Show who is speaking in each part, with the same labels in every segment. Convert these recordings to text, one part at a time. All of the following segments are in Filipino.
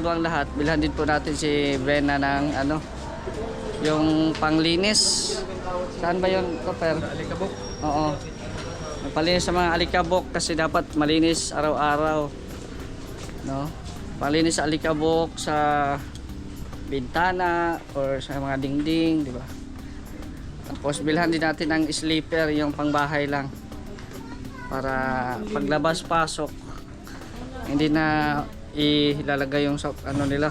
Speaker 1: bago ang lahat, bilhan din po natin si Brenna ng ano, yung panglinis. Saan ba yun, Cooper?
Speaker 2: Alikabok.
Speaker 1: Oo. Palinis sa mga alikabok kasi dapat malinis araw-araw. No? Palinis sa alikabok sa bintana or sa mga dingding, di ba? Tapos bilhan din natin ng sleeper, yung pangbahay lang. Para paglabas pasok hindi na ilalagay yung ano nila,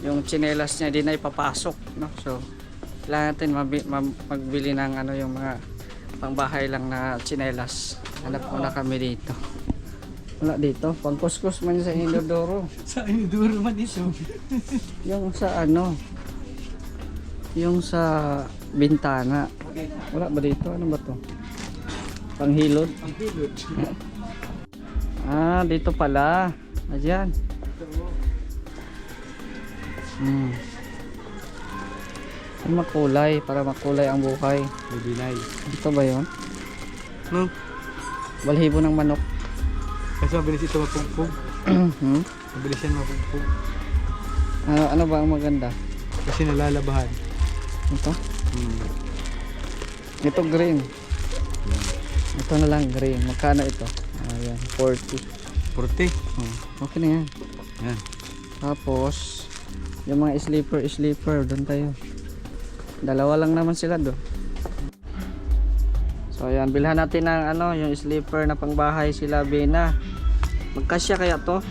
Speaker 1: yung tsinelas niya, hindi na ipapasok, no? So kailangan natin magbili ng ano, yung mga pangbahay lang na tsinelas. Hanap muna kami dito. Wala dito, pangkuskus man sa Inodoro.
Speaker 2: Sa Inodoro man ito.
Speaker 1: Yung sa ano, yung sa bintana. Wala ba dito? Ano ba to? Panghilod?
Speaker 2: Panghilod.
Speaker 1: Ah, dito pala. Ayan. Ay, makulay, para makulay ang buhay.
Speaker 2: Bibinay.
Speaker 1: Dito ba yun?
Speaker 2: No?
Speaker 1: Balhibo ng manok.
Speaker 2: Kasi mabilis ito mapugpug.
Speaker 1: Hmm?
Speaker 2: Mabilis yan mapugpug.
Speaker 1: Ano ba ang maganda?
Speaker 2: Kasi nalalabahan.
Speaker 1: Ito? Ito green. Ito na lang green. Magkano ito? Ayan, 40.
Speaker 2: 40.
Speaker 1: Okay na yan.
Speaker 2: Yan.
Speaker 1: Tapos yung mga sleeper doon tayo. Dalawa lang naman sila doon. So ayan, bilhan natin ng ano, yung sleeper na pangbahay sila Bena. Magkasya kaya to?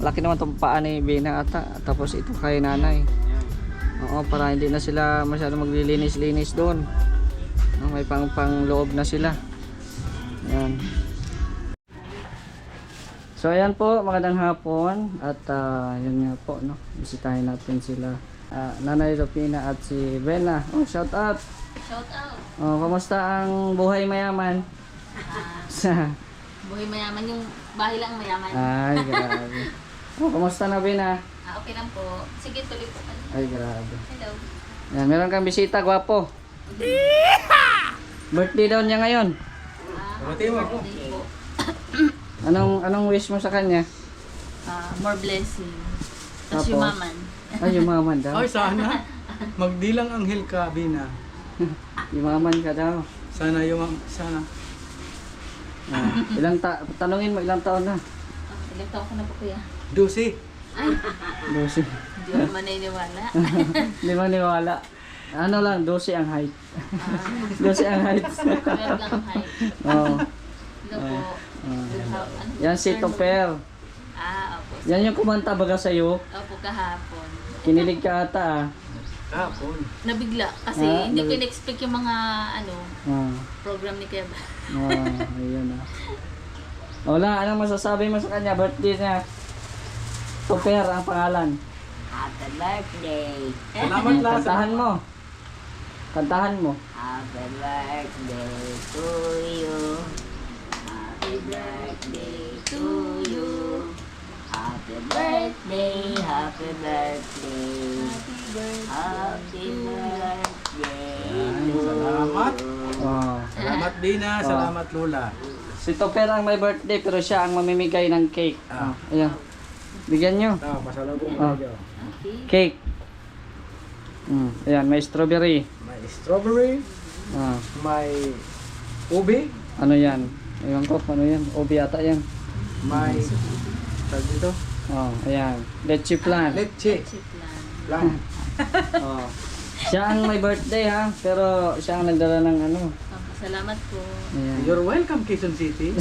Speaker 1: Laki naman itong paa ni Bena ata. Tapos ito kay nanay. Oo, para hindi na sila masyado maglilinis-linis doon. No, may pang loob na sila. Ayan. So ayan po, magandang hapon at yun nga po, no, bisitahin natin sila Nanay Rupina at si Bena. Oh, shout out.
Speaker 3: Shout out.
Speaker 1: Oh, kamusta ang buhay mayaman?
Speaker 3: Buhay mayaman, yung bahay lang mayaman.
Speaker 1: Ay, grabe. Oh, kamusta na Bena?
Speaker 3: Okay lang po. Sige, tuloy po.
Speaker 1: Ay, grabe.
Speaker 3: Hello.
Speaker 1: Yan, meron kang bisita, gwapo. Birthday daw niya ngayon.
Speaker 2: Pamati mo ako.
Speaker 3: Birthday po.
Speaker 1: Anong wish mo sa kanya?
Speaker 3: More blessing. Tapos
Speaker 1: Tapos?
Speaker 3: yumaman.
Speaker 1: Ay, yumaman daw.
Speaker 2: Ay, sana. Magdilang anghel ka, Bina.
Speaker 1: Yumaman ka daw.
Speaker 2: Sana yung sana.
Speaker 1: Tanungin mo, ilang taon na?
Speaker 3: Ilang taon ko na po kuya?
Speaker 2: 12.
Speaker 3: Ay,
Speaker 1: 12.
Speaker 3: hindi ko naman naniniwala.
Speaker 1: Hindi mo niwala. Ano lang, 12 ang height. 12 ang height.
Speaker 3: 12 lang ang height.
Speaker 1: Oo.
Speaker 3: Hello po. Ano?
Speaker 1: Yan si Topper.
Speaker 3: Opo.
Speaker 1: Yan yung kumanta baga sa'yo.
Speaker 3: Opo, kahapon.
Speaker 1: Kinilig ka ata
Speaker 2: Kapon.
Speaker 3: Nabigla. Kasi hindi ko in-expect yung mga program ni Kev.
Speaker 1: Ayun ah. Wala, anong masasabi mo sa kanya? Birthday niya. Topper ang pangalan.
Speaker 3: Happy birthday.
Speaker 2: Salamat lang.
Speaker 1: Kantahan mo. Kantahan mo.
Speaker 3: Happy birthday to you. Happy birthday to you. Happy birthday, happy birthday. Happy birthday.
Speaker 2: Salamat.
Speaker 1: Oh.
Speaker 2: Salamat, Bina. Salamat, Lola.
Speaker 1: Si Topper ang may birthday pero siya ang mamimigay ng cake. Ayan. Bigyan nyo.
Speaker 2: Ito, pasalubong
Speaker 1: Ah.
Speaker 2: medyo.
Speaker 1: Cake. Ayan, may strawberry.
Speaker 2: May strawberry. May ubi.
Speaker 1: Ano yan? Ewan ko, ano yan? Obi ata yan.
Speaker 2: May tag dito.
Speaker 1: Ayan. Leche plan.
Speaker 2: Leche.
Speaker 3: Chip lang.
Speaker 2: Lang.
Speaker 1: Siya ang may birthday ha, pero siya ang nagdala ng ano.
Speaker 3: Salamat po.
Speaker 1: Ayan.
Speaker 2: You're welcome, Quezon City.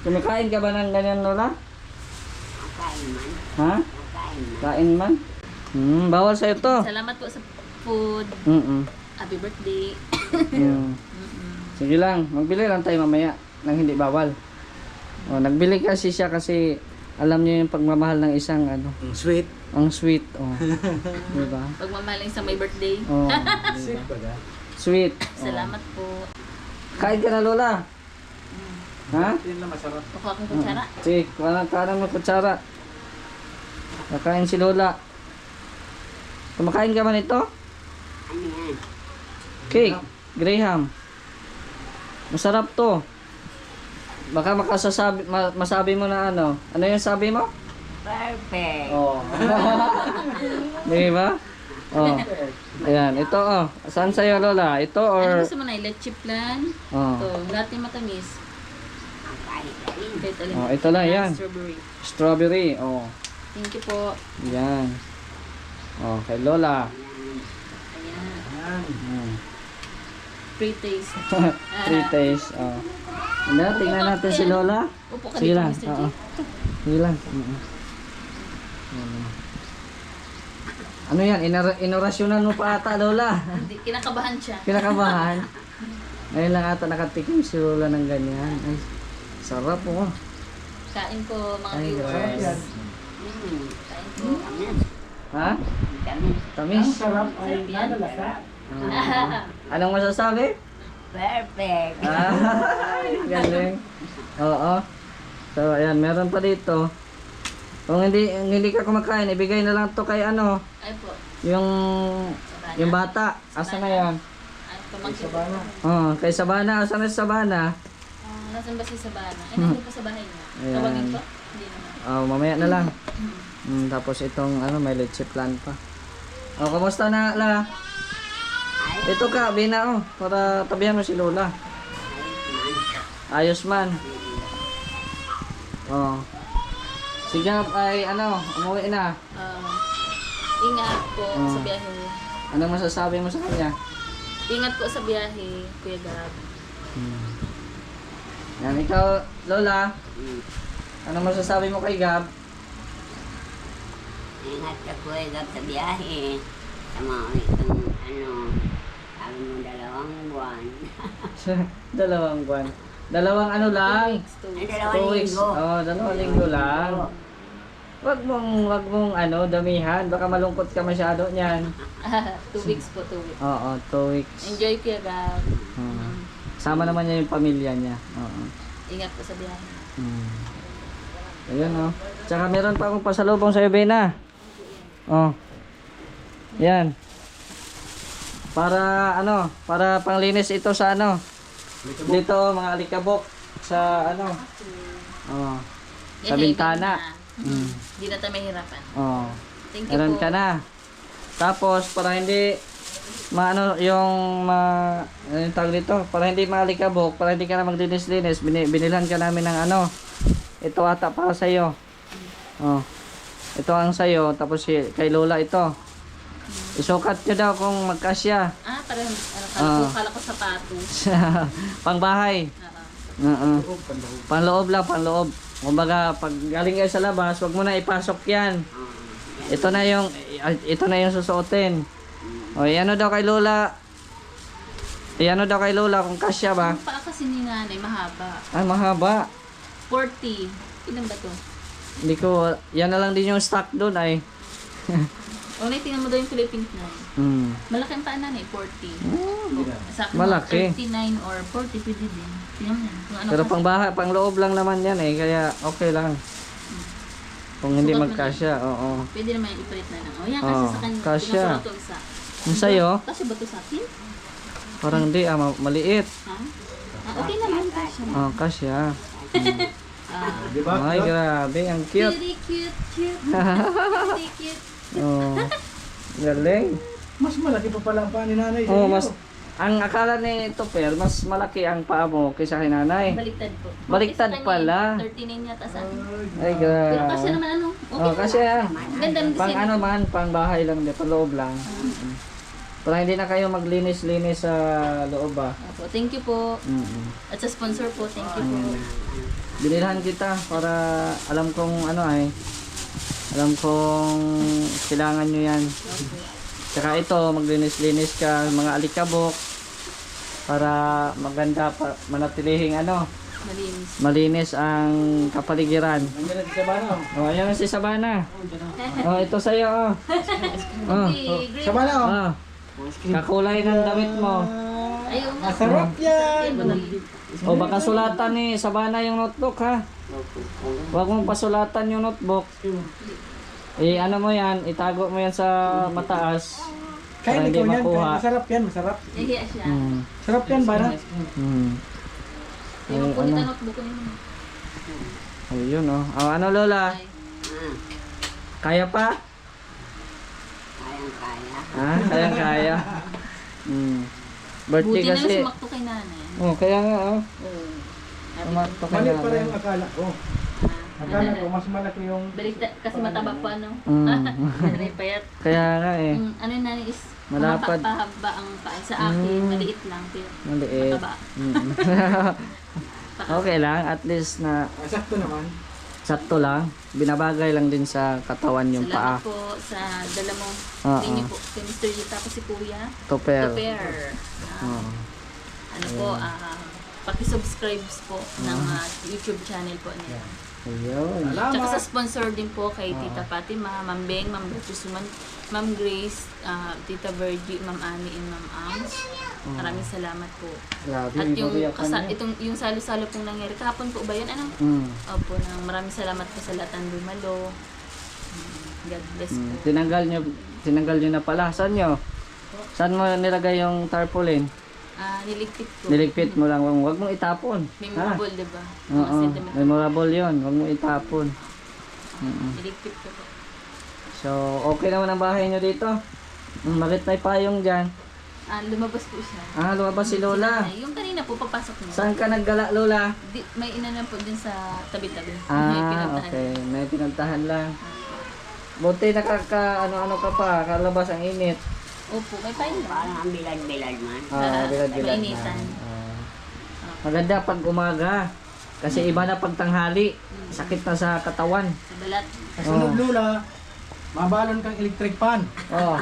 Speaker 1: Kumakain ka ba ng ganyan, Lola?
Speaker 3: Kain man.
Speaker 1: Ha? Kain man? Bawal sa'yo to.
Speaker 3: Salamat po sa food. Happy birthday.
Speaker 1: Sige lang, magbili lang tayo mamaya nang hindi bawal. Nagbili kasi siya kasi alam niyo yung pagmamahal ng isang ano,
Speaker 2: Sweet.
Speaker 1: ang sweet. Diba?
Speaker 3: Pagmamahaling sa may birthday.
Speaker 2: Sweet ba ga?
Speaker 1: Sweet.
Speaker 3: Salamat po.
Speaker 1: Kain ka na, Lola. Ha?
Speaker 2: Yun lang masarap.
Speaker 3: Kukuha ko kutsara.
Speaker 1: Sige, kanan mo kutsara. Nakain si Lola. Kumakain ka ba nito?
Speaker 3: Ano yan?
Speaker 1: Cake. Graham. Masarap to. Baka masabi mo na ano. Ano yung sabi mo?
Speaker 4: Perfect.
Speaker 1: Oh. Di ba? Oh. Ayan, ito oh. Saan sa'yo, Lola? Ito
Speaker 3: Ano
Speaker 1: or...
Speaker 3: gusto mo na? Leche plan?
Speaker 1: Oh.
Speaker 3: Ito, lahat yung matamis. Kahit alin.
Speaker 1: Oh, ito lang, yan.
Speaker 3: Strawberry.
Speaker 1: Strawberry. Oh.
Speaker 3: Thank you po.
Speaker 1: Yan. Oh, kay Lola.
Speaker 3: Ayan.
Speaker 2: Yan.
Speaker 1: Hmm.
Speaker 3: Pre-taste.
Speaker 1: Three taste. Oh. Tingnan natin si Lola.
Speaker 3: Upo ka
Speaker 1: Sige
Speaker 3: dito,
Speaker 1: lang.
Speaker 3: Mr. J.
Speaker 1: Oo. Sige lang. Ano yan? Inorasyonan mo pa ata, Lola.
Speaker 3: Hindi, kinakabahan siya.
Speaker 1: Kinakabahan. Ngayon lang ata nakatikim si Lola ng ganyan. Ay, sarap oh.
Speaker 3: Kain ko mga
Speaker 1: Ay,
Speaker 3: viewers.
Speaker 1: grabe.
Speaker 3: Kain ko.
Speaker 1: Ha?
Speaker 2: Ang
Speaker 1: Tamis?
Speaker 2: sarap ay nadalasa.
Speaker 1: Anong masasabi?
Speaker 4: Perfect.
Speaker 1: Galing. Oo. So, ayan, meron pa dito. Kung hindi ka kumakain, ibigay na lang to kay ano,
Speaker 3: Ay po.
Speaker 1: yung bata. Asa na yan?
Speaker 3: Ay, pamangkin ko.
Speaker 1: Oh, kay Sabana. Asa na si Sabana?
Speaker 3: Nasaan ba si Sabana? Ay, nandun pa sa bahay niya.
Speaker 1: Ayan.
Speaker 3: Tawagin ko? Hindi naman.
Speaker 1: Oh, mamaya na lang. Tapos itong ano, may leche plan pa. Oh, kumusta na, La? Ito ka, Bina, oh. Para tabihan mo si Lola. Ayos man. Oh. Si Gab ay ano, umuwi na.
Speaker 3: Ingat po sa biyahe.
Speaker 1: Anong masasabi mo sa kanya?
Speaker 3: Ingat po sa biyahe, Kuya Gab.
Speaker 1: Yan, ikaw, Lola. Anong masasabi mo kay Gab?
Speaker 4: Ingat ka po sa biyahe. Tama ko itong sabi mo 2 buwan.
Speaker 1: 2 buwan. 2 ano lang?
Speaker 3: 2 weeks.
Speaker 1: 2 weeks. Oh, 2 linggo lang. Wag mong ano, damihan. Baka malungkot ka masyado niyan.
Speaker 3: 2 weeks po, 2 weeks.
Speaker 1: Oo, 2 weeks.
Speaker 3: Enjoy, Kuya Gab.
Speaker 1: Sama naman niya yung pamilya niya. Oo.
Speaker 3: Ingat po sa biyahe.
Speaker 1: Ayun oh. Tsaka meron pa akong pasalubong sa Bena. Oh. Yan. Para ano, para panglinis ito sa ano. Dito mga alikabok sa ano. Oh. Sa bintana.
Speaker 3: Hindi na tayo mahirapan.
Speaker 1: Oh.
Speaker 3: Thank you
Speaker 1: Meron
Speaker 3: po.
Speaker 1: ka na. Tapos para hindi maano yung ano yung tawag dito, para hindi maalikabok, para hindi ka na magdinis-linis, binilhan ka namin ng ano. Ito ata para sa iyo. Oh. Ito ang sa iyo, tapos kay Lola ito. Isukat niyo daw kung magkasya.
Speaker 3: Parang kala ko sapatos.
Speaker 1: Pangbahay.
Speaker 3: Oo.
Speaker 1: Panloob lang, panloob. Kumbaga, pag galing kayo sa labas, wag mo na ipasok yan. Ito na yung susuotin. O, ano daw kay Lola? Ano daw kay Lola kung kasya ba?
Speaker 3: Ang paa kasi ni nanay, mahaba.
Speaker 1: Ay, mahaba.
Speaker 3: 40. Ilan ba to?
Speaker 1: Hindi ko, yan na lang din yung stock doon ay.
Speaker 3: Unay, tingnan mo daw yung Philippines na. Malaki ang paa nanay, 40. Sa akin,
Speaker 1: Malaki.
Speaker 3: 39 or 40, pwede din. Tingnan mo yan. Kung ano
Speaker 1: Pero
Speaker 3: kasi.
Speaker 1: pang bahay, pang loob lang naman yan eh, kaya okay lang. Kung hindi
Speaker 3: Sukat mo na.
Speaker 1: magkasya, oo.
Speaker 3: Pwede naman yung ipalit na lang. O yan, kasi
Speaker 1: Oo,
Speaker 3: sa kanya.
Speaker 1: kasya.
Speaker 3: Pinasulat ko isa.
Speaker 1: Yung sa'yo,
Speaker 3: Kasi ba to sa akin?
Speaker 1: parang hindi maliit.
Speaker 3: Ha? Okay naman, kasya.
Speaker 1: Oh, kasya.
Speaker 2: Di ba?
Speaker 1: Ay, grabe, ang cute.
Speaker 3: Very cute. Very cute.
Speaker 1: Oh. Galing.
Speaker 2: Mas malaki pa pala ang paa ni nanay. sa
Speaker 1: Oh,
Speaker 2: iyo.
Speaker 1: mas ang akala ni Topper, mas malaki ang paa mo kaysa kay nanay.
Speaker 3: Baliktad po.
Speaker 1: Baliktad
Speaker 3: Kasi sa
Speaker 1: pala.
Speaker 3: kanya, 39 yata sa akin.
Speaker 1: Ay,
Speaker 3: Pero kasi
Speaker 1: grabe.
Speaker 3: naman ano, okay
Speaker 1: Oh, kasi
Speaker 3: Ganda ng
Speaker 1: pang
Speaker 3: design.
Speaker 1: ano man, pang bahay lang, di, pang loob lang. Para hindi na kayo maglinis-linis sa loob ba.
Speaker 3: Opo, thank you po. At sa sponsor po, thank you po.
Speaker 1: Binilhan kita para alam kong ano ay, alam kong kailangan nyo yan. Tsaka ito, maglinis-linis ka, mga alikabok, para maganda pa, manatilihing ano,
Speaker 3: Malinis.
Speaker 1: malinis ang kapaligiran.
Speaker 2: Nandiyan na si Sabano.
Speaker 1: Oh, ayan si Sabana. Oh, ito sa'yo, oh. Oh,
Speaker 3: Okay, great.
Speaker 2: Sabano.
Speaker 1: oh. Kakulay ng damit mo.
Speaker 3: Ayaw nga.
Speaker 2: Masarap yan.
Speaker 1: O baka sulatan ni Sabana yung notebook, ha? Huwag mong pasulatan yung notebook. Ano mo yan, itago mo yan sa mataas. Para
Speaker 2: Kain
Speaker 1: hindi
Speaker 2: ikaw yan.
Speaker 1: makuha.
Speaker 2: Masarap yan, masarap.
Speaker 3: Nahiya siya.
Speaker 2: Sarap yan ba na?
Speaker 3: Ayaw po
Speaker 1: ano?
Speaker 3: kita notebook ko yun.
Speaker 1: Oh, yun, oh. Oh, ano, Lola?
Speaker 3: Ay.
Speaker 1: Kaya pa?
Speaker 4: Kayang-kaya.
Speaker 1: Ah, kaya. Birthday
Speaker 3: Buti na
Speaker 1: kasi.
Speaker 3: lang sumakto kay nanay.
Speaker 1: Oh, kaya nga oh.
Speaker 3: Oo.
Speaker 1: Sumakto kay
Speaker 2: Mali pala
Speaker 1: nanay.
Speaker 2: yung akala ko. Akala ko mas malaki yung...
Speaker 3: Baliktad kasi mataba pa ano. Nanay payat.
Speaker 1: Kaya nga eh.
Speaker 3: Ano yung nanay is
Speaker 1: Malapad.
Speaker 3: mahaba ang paa. Sa akin, maliit lang. Pero
Speaker 1: Maliit.
Speaker 3: mataba.
Speaker 1: Okay lang, at least na
Speaker 2: Sakto naman.
Speaker 1: sakto lang. Binabagay lang din sa katawan yung paa.
Speaker 3: Salamat po sa dala mo.
Speaker 1: Oo.
Speaker 3: Ninyo po. Kay Mr. Lee tapos si Kuya.
Speaker 1: Topper.
Speaker 3: Prepare.
Speaker 1: Oo.
Speaker 3: Ano po, paki-subscribe po ng YouTube channel po nila.
Speaker 1: Ayun.
Speaker 3: Tsaka sa sponsor din po kay Tita Fatima, Ma'am Beng, Ma'am Bertus, Ma'am Grace, Tita Virgie, Ma'am Annie, and Ma'am Angs. Maraming salamat po.
Speaker 1: Grabe,
Speaker 3: At yung
Speaker 1: ibabayakan niya.
Speaker 3: yung salo-salo pong nangyari kahapon po ba yan? Ano? Opo, maraming salamat po sa lahat ng dumalo. God bless po.
Speaker 1: Tinanggal nyo na pala. Saan nyo? Saan mo nilagay yung tarpaulin?
Speaker 3: Niligpit ko.
Speaker 1: Niligpit mo lang. Huwag mong itapon.
Speaker 3: Memorable, di ba? Mga
Speaker 1: Oo,
Speaker 3: sentimental.
Speaker 1: memorable yun. Huwag mong itapon.
Speaker 3: Niligpit ko po.
Speaker 1: So, okay naman ang bahay nyo dito. Bakit may payong dyan?
Speaker 3: Lumabas po siya.
Speaker 1: Lumabas si Lola.
Speaker 3: Nanay. Yung kanina po, papasok niya.
Speaker 1: Saan ka naggala, Lola?
Speaker 3: May inanan po din sa tabi-tabi. May pinuntahan.
Speaker 1: Okay. May pinuntahan lang. Buti ano-ano ka pa. Kalabas ang init.
Speaker 3: Opo, may pain lang.
Speaker 4: Parang ang bilad-bilad man.
Speaker 1: Bilad-bilad
Speaker 3: Mainitan.
Speaker 1: na. Maganda pag umaga. Kasi iba na pag tanghali. Sakit na sa katawan.
Speaker 3: Sa balat.
Speaker 2: Kasunod Lula, mabalon kang electric fan.
Speaker 1: Oh.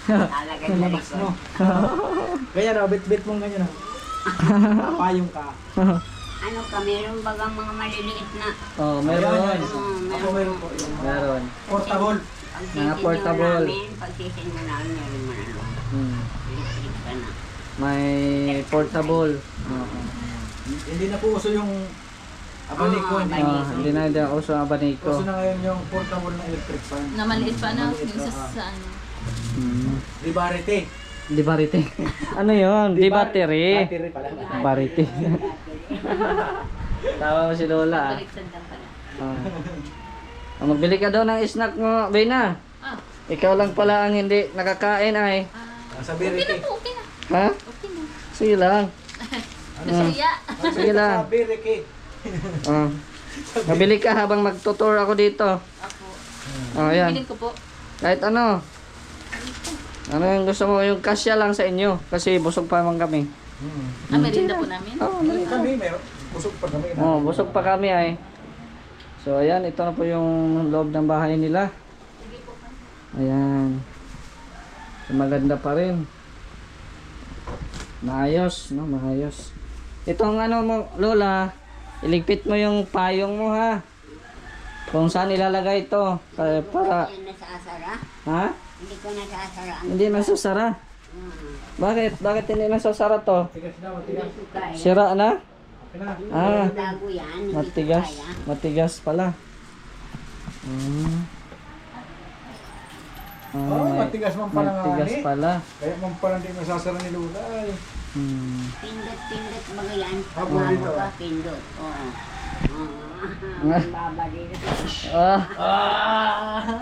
Speaker 4: Talaga sa
Speaker 2: Labas mo.
Speaker 4: likod.
Speaker 2: Ganyan na, bit-bit mong ganyan na. Payong ka.
Speaker 4: Ano ka, meron bagang mga maliliit na...
Speaker 1: Meron.
Speaker 2: Ayan, ako meron po.
Speaker 1: Meron.
Speaker 2: Portable.
Speaker 1: Mga portable.
Speaker 4: Pagsisin mo namin, meron mo na lang. Electric ka na.
Speaker 1: May portable. Oo.
Speaker 2: Hindi na po uso yung abaniko.
Speaker 1: Hindi na din uso ang abaniko.
Speaker 2: Uso na ngayon yung portable na electric fan.
Speaker 3: Na maliit pa na.
Speaker 2: Maliit,
Speaker 3: Yung sa ano.
Speaker 2: Di barite.
Speaker 1: Di barite. Ano yun? Di battery.
Speaker 2: Battery pala.
Speaker 1: Barite. Tawa mo si Lola.
Speaker 3: Baliktad lang pala.
Speaker 1: Magbili ka daw ng snack mo, Bina. Ikaw lang pala ang hindi nakakain ay.
Speaker 2: Sa
Speaker 3: Okay na
Speaker 2: birite.
Speaker 3: po, okay na.
Speaker 1: Ha?
Speaker 3: Okay na.
Speaker 1: Sige lang.
Speaker 3: Nasuya.
Speaker 1: Sige lang.
Speaker 2: Sa birite.
Speaker 1: Mabili ka habang magtutour ako dito.
Speaker 3: Ako.
Speaker 1: Ayan.
Speaker 3: Bilhin ko po.
Speaker 1: Kahit ano. Ano yung gusto mo? Yung kasya lang sa inyo. Kasi busog pa naman kami.
Speaker 3: Merinda po namin.
Speaker 2: Kami meron. Busog pa kami.
Speaker 1: Busog pa kami ay. So ayan, ito na po yung loob ng bahay nila. Ayan. So, maganda pa rin. Maayos, no? Maayos. Itong ano mo, Lola, iligpit mo yung payong mo ha. Kung saan ilalagay ito. Para
Speaker 4: Hindi na nasasara.
Speaker 1: ha?
Speaker 4: Hindi ko nasasara.
Speaker 1: Hindi nasusara. Bakit? Bakit hindi nasusara to?
Speaker 2: Tigas na, matigas.
Speaker 4: Kaya.
Speaker 1: Sira na?
Speaker 2: Okay na.
Speaker 4: Tago yan. Hindi ko
Speaker 1: Matigas.
Speaker 4: kaya.
Speaker 1: Matigas pala.
Speaker 2: Matigas man pala nga.
Speaker 1: Matigas pala.
Speaker 2: Kaya man pala hindi nasasara ni Lula. Ay.
Speaker 4: Pindot mga yan.
Speaker 2: Apo
Speaker 4: Mga
Speaker 2: dito.
Speaker 4: ka, pindot. Oo. Baba dito.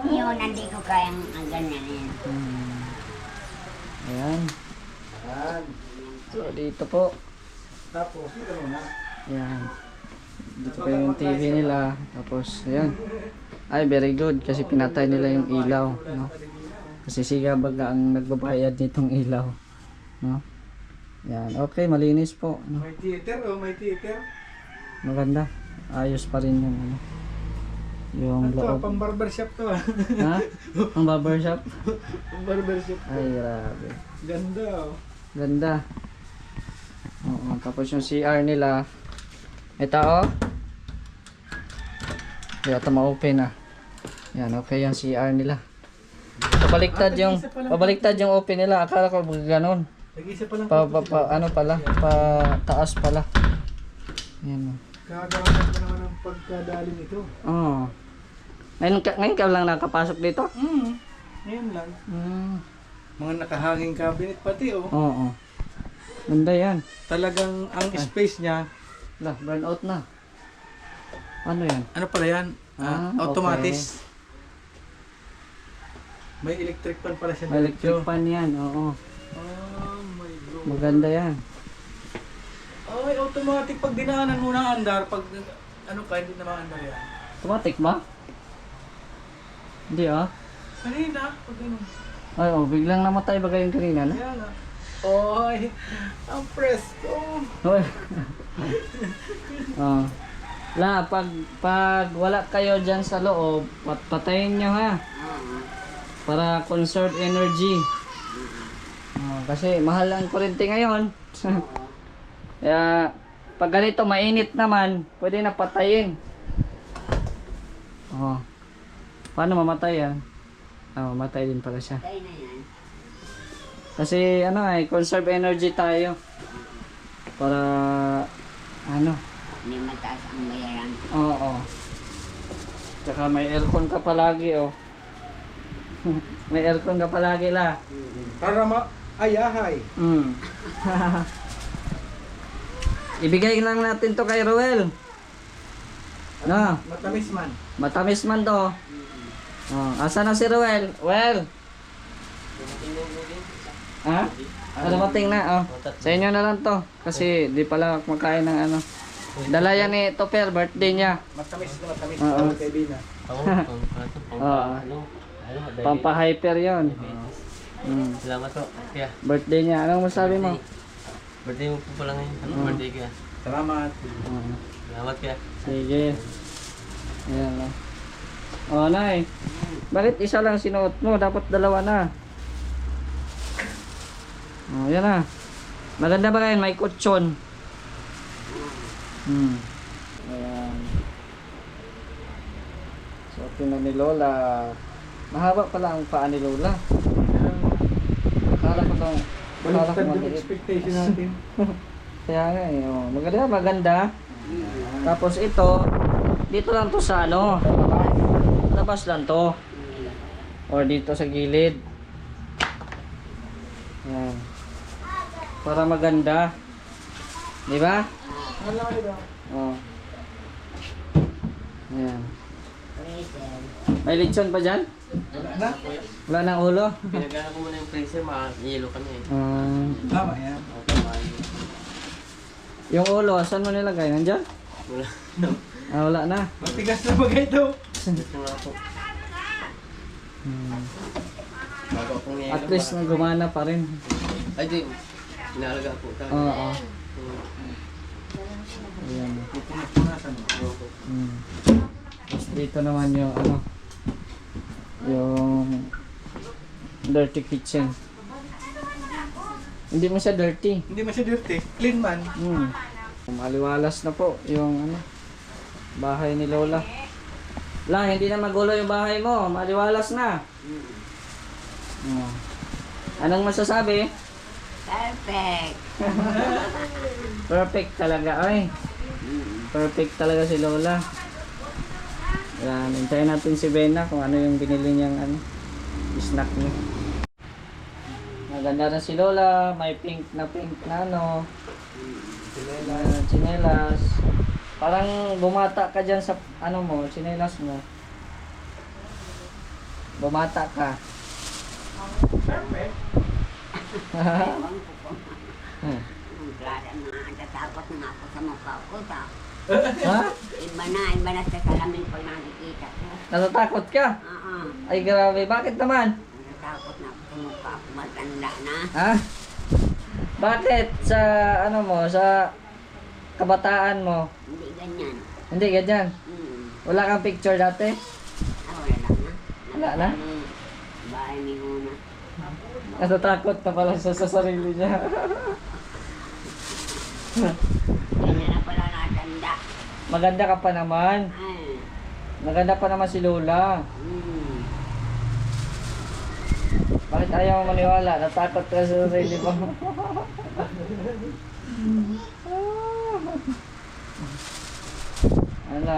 Speaker 4: Yun, hindi ko kayang ang ganyan yan.
Speaker 1: Ayan.
Speaker 2: Yan.
Speaker 1: So, dito po.
Speaker 2: Tapos, ito na.
Speaker 1: Ayan. Dito po yung TV nila. Tapos, ayan. Ay, very good. Kasi pinatay nila yung ilaw. No? Kasi siga baga ang nagbabayad nitong ilaw. No? Ayan. Okay, malinis po. No?
Speaker 2: May theater o may theater.
Speaker 1: Maganda. Ayos pa rin yung ano. Yung
Speaker 2: Ito,
Speaker 1: loob.
Speaker 2: pang barbershop to ah.
Speaker 1: Ha? Ang barbershop?
Speaker 2: Pang barbershop to.
Speaker 1: Ay, grabe.
Speaker 2: Ganda oh.
Speaker 1: Ganda. Oo, tapos yung CR nila. Ito oh. Kaya ito ma-open ah. Yan, okay yung CR nila. Pabaliktad yung open nila. Akala ko gano'n.
Speaker 2: Nag-isa pa lang.
Speaker 1: Ano pala? Pa taas pala. Yan oh.
Speaker 2: Kagawasan pa naman ang pagkadali nito.
Speaker 1: Oo. Ngayon ka lang nakapasok dito?
Speaker 2: Ngayon lang. Mga nakahanging cabinet pati oh.
Speaker 1: Oo. Ganda yan.
Speaker 2: Talagang ang space niya,
Speaker 1: Burn out na. Ano yan?
Speaker 2: ano pala yan? Automatis. May electric fan pala siya.
Speaker 1: May electric fan yan, oo.
Speaker 2: Oh my God.
Speaker 1: Maganda yan.
Speaker 2: Ay, automatic pag dinaanan mo ng andar, pag ano ka, hindi na maandar yan.
Speaker 1: Automatic ba? Hindi ah.
Speaker 2: Kanina, pag ano.
Speaker 1: Ay, oh, biglang namatay ba kayong kanina na?
Speaker 2: Kaya nga. Oy, ang presko.
Speaker 1: Hoy. Oh. Pag wala kayo dyan sa loob, patayin nyo ha.
Speaker 4: Oo.
Speaker 1: Para conserve energy. Oh, kasi mahal ang kuryente ngayon. Kaya pag ganito mainit naman, pwede na patayin. Oh. Paano mamatay yan? Oh, mamatay din pala siya.
Speaker 4: Kaya na yan.
Speaker 1: Kasi ano conserve energy tayo. Para ano?
Speaker 4: Hindi mataas ang bayaran.
Speaker 1: Oo. Tsaka may aircon ka palagi oh. May aircon ka palagi la.
Speaker 2: Para ayahay.
Speaker 1: Mm. Ibigay lang natin to kay Ruel. No,
Speaker 2: Matamis man.
Speaker 1: matamis man to. Oh, asa na si Ruel? Well. Ha? Dumating na, oh. Sa inyo na lang to. Kasi di pala kumakain ng ano. Dala yan ni Topper, birthday niya.
Speaker 2: Matamis na matamis.
Speaker 1: Oo.
Speaker 2: Bawal kay Bina.
Speaker 1: Oo. Pampahyper yon. Mm.
Speaker 5: Salamat po, kuya.
Speaker 1: Birthday niya. Anong masabi mo?
Speaker 5: Birthday mo po pala ngayon. Ano birthday kuya?
Speaker 2: Salamat.
Speaker 1: Oo.
Speaker 5: Salamat kuya.
Speaker 1: Sige. Ayan o. Oh, Nay. Bakit isa lang sinuot mo? Dapat dalawa na. Oh, yan na. Maganda ba kayo? May kutsyon. Ayan. So, tingnan ni Lola. Mahaba pala ang paa ni Lola. Akala ko itong... Akala ko
Speaker 2: Baliktad yung
Speaker 1: maliit.
Speaker 2: expectation natin.
Speaker 1: Kaya nga eh. Oh. Maganda, maganda. Tapos ito, dito lang to sa ano. Labas lang to. Or dito sa gilid. Yan. Para maganda. Di ba? Oh. Yan. May lechon pa dyan?
Speaker 2: Wala na?
Speaker 1: Wala nang ulo?
Speaker 5: Pinagana ko muna yung freezer, yelo kami eh.
Speaker 2: Tama yan.
Speaker 1: Yung ulo, saan mo nilagay? Nandyan?
Speaker 5: Wala.
Speaker 1: Ah, wala na.
Speaker 2: Matigas na bagay ito.
Speaker 5: Gusto nga po. Bago akong yelo.
Speaker 1: At least gumana pa rin.
Speaker 5: Ay di, inaalaga po.
Speaker 1: Oo. Ayan.
Speaker 2: Pupunasan mo.
Speaker 1: Tapos dito naman yung ano, yung dirty kitchen. Hindi mo siya dirty.
Speaker 2: Hindi man siya dirty. Clean man.
Speaker 1: Maliwalas na po yung ano, bahay ni Lola. La, hindi na magulo yung bahay mo. Maliwalas na. Oh. Anong masasabi?
Speaker 4: Perfect.
Speaker 1: Perfect talaga, ay. Perfect talaga si Lola. Yan, hintayin natin si Bena kung ano yung binili niyang ano, snack niya. Maganda na si Lola, may pink na ano, tsinelas. Parang bumata ka dyan sa ano mo, tsinelas mo. Bumata ka.
Speaker 2: Perfect.
Speaker 4: Ewan ko po. Klaro na, natatakot na ako sa mukha ko.
Speaker 1: Ha?
Speaker 4: Iba na sa salamin pag nakikita ko.
Speaker 1: Natatakot ka?
Speaker 4: Oo.
Speaker 1: Ay grabe, bakit naman?
Speaker 4: Natatakot na ako sa mukha ko. Matanda na.
Speaker 1: Ha? Bakit sa ano mo, sa kabataan mo?
Speaker 4: Hindi ganyan.
Speaker 1: Hindi ganyan. Wala kang picture dati?
Speaker 4: Wala na.
Speaker 1: Wala na?
Speaker 4: Bahay ni Una.
Speaker 1: Natatakot na pala siya sa sarili niya.
Speaker 4: Ganyan na pala natanda.
Speaker 1: Maganda ka pa naman.
Speaker 4: Ay.
Speaker 1: Maganda pa naman si Lola. Bakit ayaw mo maniwala? Natakot ka sa sarili mo. Ano?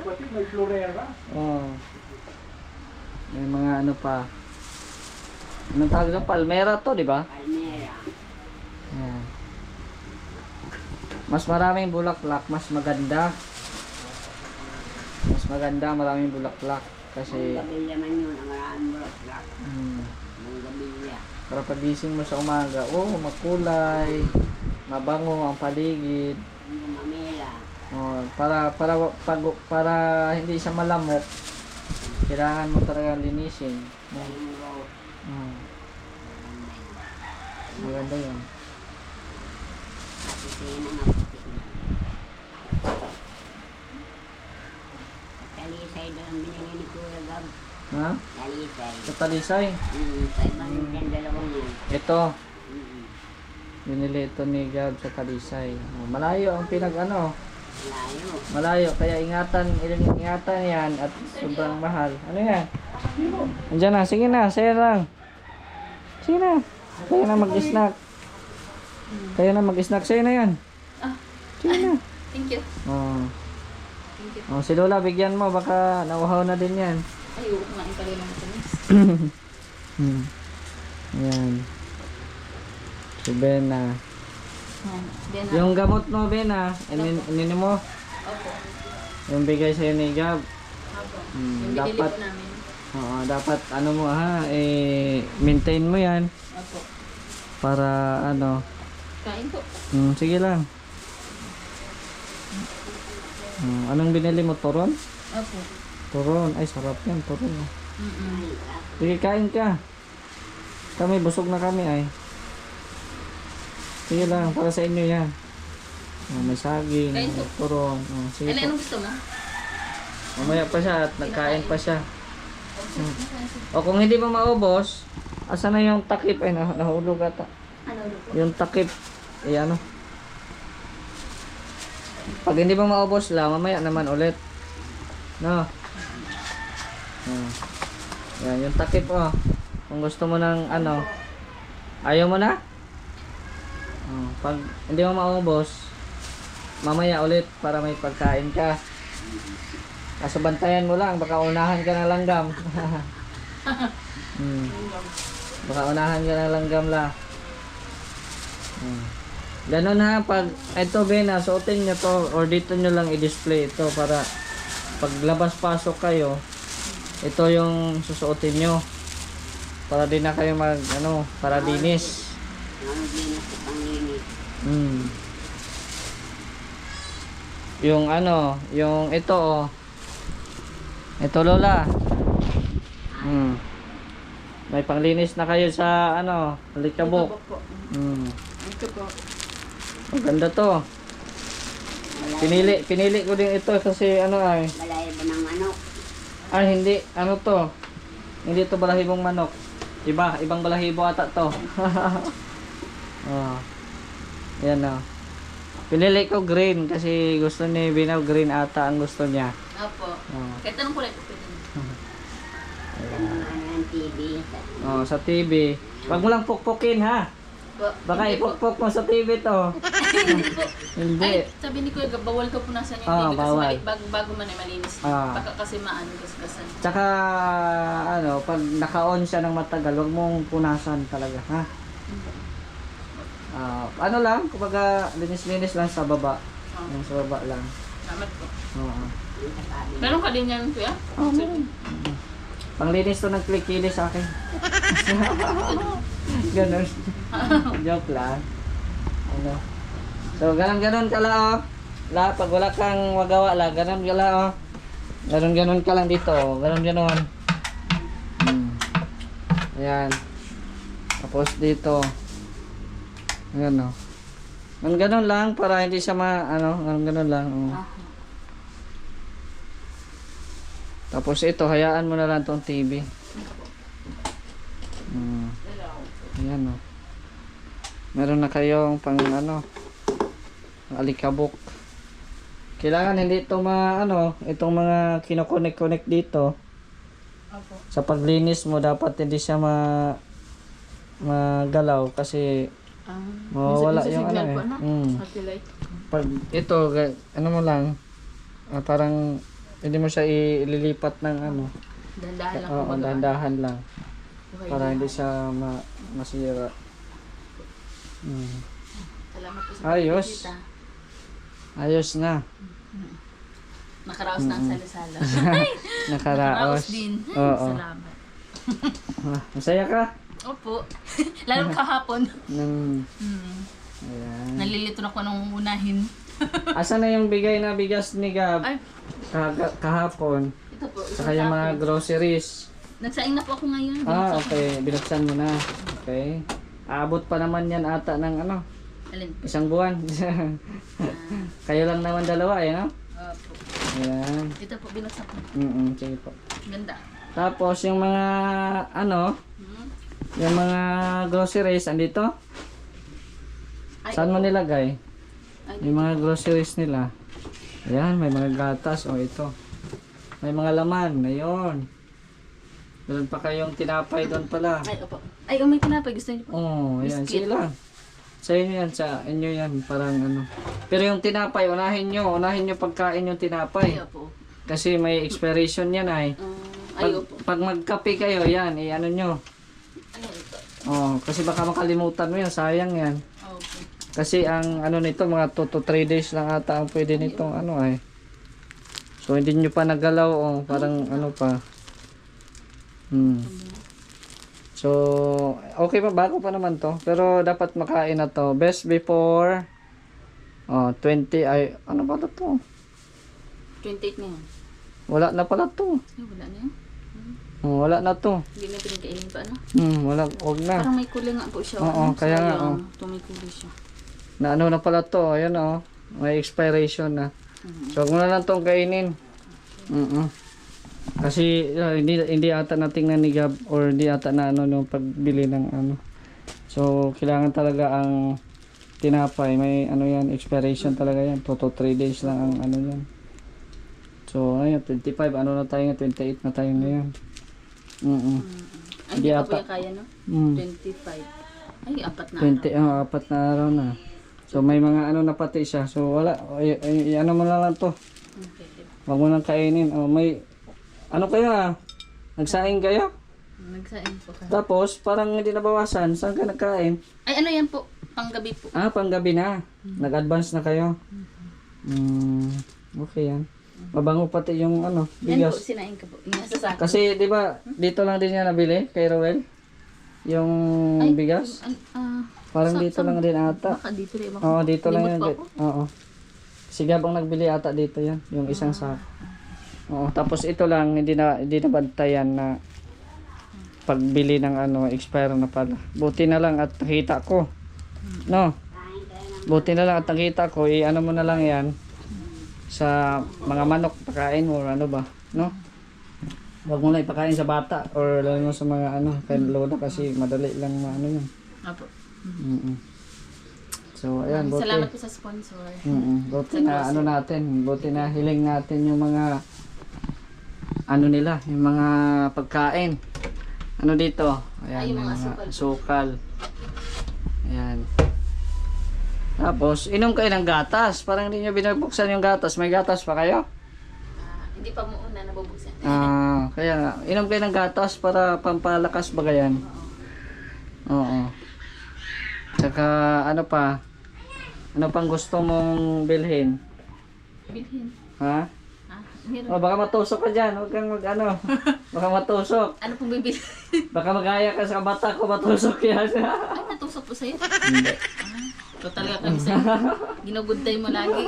Speaker 2: Pati may florera.
Speaker 1: Oh. May mga ano pa. Anong tawag na? Palmera to, di ba?
Speaker 4: Palmera.
Speaker 1: Yan. Mas maraming bulaklak, mas maganda. Mas maganda, maraming bulaklak. Kasi
Speaker 4: Gabilya man yun, ang maraming bulaklak. Ang gabilya.
Speaker 1: para pagising mo sa umaga, makulay, mabango ang paligid.
Speaker 4: Ang mamela.
Speaker 1: Para hindi siya malamok, kailangan mo talaga linisin.
Speaker 4: Yung rose.
Speaker 1: Maganda yun.
Speaker 4: Pati sa'yo na maputi na. Talisay daw ang binigay ni Kuya Gab.
Speaker 1: Ha?
Speaker 4: Talisay.
Speaker 1: Sa talisay.
Speaker 4: 500 yung dalawang yun.
Speaker 1: Ito,
Speaker 4: Mm.
Speaker 1: binili ito ni Gab sa talisay. Malayo ang
Speaker 4: Layo.
Speaker 1: malayo. Kaya ingatan yan at sobrang mahal. Ano yan? Andiyan na, sige na, saya lang. Sige na. Kaya na mag-snack. Sa'yo na yan. Sige na.
Speaker 3: Thank you.
Speaker 1: Oh.
Speaker 3: Thank you.
Speaker 1: Oh, si Lola, bigyan mo. Baka nauhaw na din yan.
Speaker 3: Ay, kumain ka rin ng matamis.
Speaker 1: Yan. Si Bena.
Speaker 3: Then,
Speaker 1: Yung gamot mo, Bena, inin mo.
Speaker 3: opo.
Speaker 1: Yung bigay sa'yo ni Gab.
Speaker 3: Opo.
Speaker 1: Hmm,
Speaker 3: Yung binili
Speaker 1: dapat-
Speaker 3: po namin.
Speaker 1: Oo, dapat ano mo maintain mo yan.
Speaker 3: Opo.
Speaker 1: Para
Speaker 3: Kain po.
Speaker 1: sige lang. Anong binili mo? Turon?
Speaker 3: Opo.
Speaker 1: Turon. Ay, sarap yan. Turon.
Speaker 3: Mm-mm.
Speaker 1: Sige, kain ka. Kami, busog na kami ay. Sige lang, para sa inyo yan. May saging,
Speaker 3: Kain
Speaker 1: may
Speaker 3: po.
Speaker 1: turon. Sige po.
Speaker 3: Anong gusto mo?
Speaker 1: Mamaya pa siya at nagkain pa siya. O kung hindi mo maubos, asa na yung takip? Ay, nahulog ata.
Speaker 3: Ano po?
Speaker 1: Yung takip, ano? Pag hindi mo maubos lang, mamaya naman ulit. No? Yan, yung takip Kung gusto mo ng ayaw mo na? Pag hindi mo maubos, mamaya ulit para may pagkain ka. Kaso bantayan mo lang, baka unahan ka ng langgam. Baka unahan ka ng langgam la. Ganon ha, pag ito Bena, suotin nyo to or dito nyo lang i-display ito para pag labas-pasok kayo, ito yung susuotin nyo. Para din na kayo para dinis.
Speaker 4: Nangiginas sa panginit.
Speaker 1: Yung yung ito ito Lola. May panglinis na kayo sa alikabok.
Speaker 3: po. Ito po.
Speaker 1: Maganda to. Pinili ko din ito kasi
Speaker 4: Balay ba ng manok?
Speaker 1: hindi to. Hindi to balahibong manok. Ibang balahibo ata to. Yan Pinili ko green kasi gusto ni Binaw green ata ang gusto niya.
Speaker 3: Opo. Kahit anong kulay po pwede.
Speaker 4: Ang TV.
Speaker 1: Sa TV. Wag mo lang pukpukin ha. Baka
Speaker 3: Hindi po.
Speaker 1: ipukpok mo sa TV to.
Speaker 3: Hindi po.
Speaker 1: Hindi.
Speaker 3: Ay, sabi ni Kuya, bawal ka punasan yung TV kasi
Speaker 1: bawal.
Speaker 3: bago man ay malinis. Baka kasi gasgasan.
Speaker 1: Tsaka pag naka-on siya ng matagal, wag mong punasan talaga, ha? Lang, kumbaga linis-linis lang sa baba. Yung sa baba lang.
Speaker 3: Salamat po.
Speaker 1: Oo.
Speaker 3: Meron ka din yan, Kuya?
Speaker 1: Meron. Panglinis to ng klikili sa akin. Ganun. Joke lang. So, ganun ka lang, pag wala kang magawa lang, ganun ka lang, Ganun ka lang dito, ganun. Ayan. Tapos dito. Ayan ganun lang para hindi siya ganun lang. Tapos ito, hayaan mo na lang tong TV. Ayan Meron na kayong pang alikabok. Kailangan hindi ito itong mga kinokonek-connect dito.
Speaker 3: Opo.
Speaker 1: Sa paglinis mo dapat hindi siya magalaw kasi mawawala yung
Speaker 3: signal po, Satellite.
Speaker 1: Pag ito mo lang parang hindi mo siya ililipat ng
Speaker 3: Dandahan lang
Speaker 1: Oo,
Speaker 3: kumbaga.
Speaker 1: dahan lang
Speaker 3: Okay.
Speaker 1: para hindi siya masira.
Speaker 3: Salamat po sa
Speaker 1: Ayos.
Speaker 3: pagkikita.
Speaker 1: Ayos na.
Speaker 3: Nakaraos na ang salo-salo. Nakaraos
Speaker 1: Nakaraos.
Speaker 3: din.
Speaker 1: Oo.
Speaker 3: Salamat.
Speaker 1: Masaya ka?
Speaker 3: Opo. Lalo kahapon.
Speaker 1: Nang,
Speaker 3: Hmm.
Speaker 1: ayan.
Speaker 3: Nalilito na ko nung unahin.
Speaker 1: Asa na yung bigay na bigas ni Gab
Speaker 3: Ay,
Speaker 1: kahapon?
Speaker 3: ito po.
Speaker 1: Saka yung mga groceries.
Speaker 3: Nagsaing na po ako ngayon.
Speaker 1: Ah,
Speaker 3: Binuksan ko.
Speaker 1: okay. Binuksan mo na. Okay. Aabot pa naman yan ata ng ano,
Speaker 3: Alin po?
Speaker 1: isang buwan. Kayo lang naman dalawa eh, no?
Speaker 3: Opo.
Speaker 1: Ayan.
Speaker 3: Ito po, binuksan ko.
Speaker 1: Sige po.
Speaker 3: Ganda.
Speaker 1: Tapos yung mga ano,
Speaker 3: Hmm.
Speaker 1: yung mga groceries andito.
Speaker 3: Ay,
Speaker 1: Saan mo nilagay?
Speaker 3: Ay,
Speaker 1: Yung mga groceries nila. Ayan, may mga gatas. O ito. May mga laman. Ayun. Meron pa kayong tinapay doon pala.
Speaker 3: Ay, opo. Ay, may tinapay. Gusto niyo po?
Speaker 1: Oh, ayan.
Speaker 3: Biscuit.
Speaker 1: Sige lang. Sa inyo yan. Sa inyo yan. Parang ano. Pero yung tinapay, unahin nyo. Unahin nyo pagkain yung
Speaker 3: Ay,
Speaker 1: tinapay.
Speaker 3: opo.
Speaker 1: Kasi may expiration yan ay.
Speaker 3: Ay,
Speaker 1: Pag,
Speaker 3: opo.
Speaker 1: pag magkape kayo, yan. I-ano nyo.
Speaker 3: Ay, ito.
Speaker 1: Oh, kasi baka makalimutan mo yan. Sayang yan.
Speaker 3: Opo.
Speaker 1: Kasi ang ano nito, mga 2 to 3 days lang ata ang pwede nitong ano ay. So hindi nyo pa nagalaw, oh, parang ano pa. So, okay pa, bago pa naman to. Pero dapat makain na to. Best before 20 ay, ano ba to?
Speaker 3: 28 na yan.
Speaker 1: Wala na pala to.
Speaker 3: Ay, wala na yan.
Speaker 1: Wala na to.
Speaker 3: Hindi na pinagkailin pa, ano?
Speaker 1: Wala, wag na.
Speaker 3: Parang may kulay nga po siya.
Speaker 1: Oo,
Speaker 3: ano?
Speaker 1: kaya nga,
Speaker 3: Sayang.
Speaker 1: oh.
Speaker 3: Ito may kulay siya.
Speaker 1: Na ano na pala to, ayun oh. May expiration na. So, wag mo na lang tong kainin. Kasi hindi ata natingnan ni Gab or hindi ata na ano yung pagbili ng ano. So, kailangan talaga ang tinapay, may ano yan, expiration talaga yan. 2 to 3 days lang ang ano yan. So, ayun, 25, ano na tayo nga, 28 na tayo ngayon.
Speaker 3: Ay, hindi
Speaker 1: Hindi
Speaker 3: pa po
Speaker 1: ata.
Speaker 3: yung kaya, no? 25. Ay, 4 na
Speaker 1: 20, 4 na araw na. So, may mga ano na pati siya. So, wala, ano mo na lang to.
Speaker 3: Okay.
Speaker 1: Wag mo nang kainin. Oh, may ano kaya? Nagsaing kayo?
Speaker 3: Nagsain po ka.
Speaker 1: Tapos parang hindi nabawasan. Saan ka nagkain?
Speaker 3: Ay, ano yan po? Panggabi po.
Speaker 1: Panggabi na. Nag-advance na kayo. Okay yan. Mabango pati yung ano,
Speaker 3: Yan po,
Speaker 1: bigas.
Speaker 3: sinain ko po. Yung nasa sako.
Speaker 1: Kasi 'di ba, dito lang din niya nabili kay Roel. Yung
Speaker 3: Ay,
Speaker 1: bigas. Parang
Speaker 3: sa-
Speaker 1: dito
Speaker 3: sa-
Speaker 1: lang din ata.
Speaker 3: Baka dito rin.
Speaker 1: Oo, dito lang yan.
Speaker 3: Limot po ako.
Speaker 1: Oo. Si Gab ang nagbili ata dito yan, yung isang sako. Oo, tapos ito lang hindi na bantayan na pagbili ng ano, expire na pala. Buti na lang at nakita ko. No. Buti na lang at nakita ko, ano mo na lang yan sa mga manok pakain mo or ano ba, no? Huwag mo na ipakain sa bata or lalo mo sa mga ano, kay lola kasi madali lang ano yun.
Speaker 3: Apo.
Speaker 1: So, ayan, buti.
Speaker 3: Salamat po sa sponsor.
Speaker 1: Buti na ano natin, buti na hiling natin yung mga ano nila, yung mga pagkain. Ano dito? Ayan,
Speaker 3: Ay, yung
Speaker 1: may
Speaker 3: mga
Speaker 1: sukal. Ayan. Tapos, inom kayo ng gatas. Parang hindi nyo binubuksan yung gatas. May gatas pa kayo?
Speaker 3: Hindi pa mo una nabubuksan.
Speaker 1: Kaya nga, inom kayo ng gatas para pampalakas ba yan? Oo. Tsaka, ano pa? Ano pang gusto mong bilhin?
Speaker 3: Bilhin.
Speaker 1: Ha?
Speaker 3: Meron.
Speaker 1: Baka matusok ka dyan. Huwag kang mag ano. Baka matusok.
Speaker 3: Ano pong bibili?
Speaker 1: Baka magaya ka sa bata ko, matusok yan.
Speaker 3: Ay, natusok po sa'yo.
Speaker 1: Hindi.
Speaker 3: Ito talaga kami sa'yo. Ginuguntay mo lagi.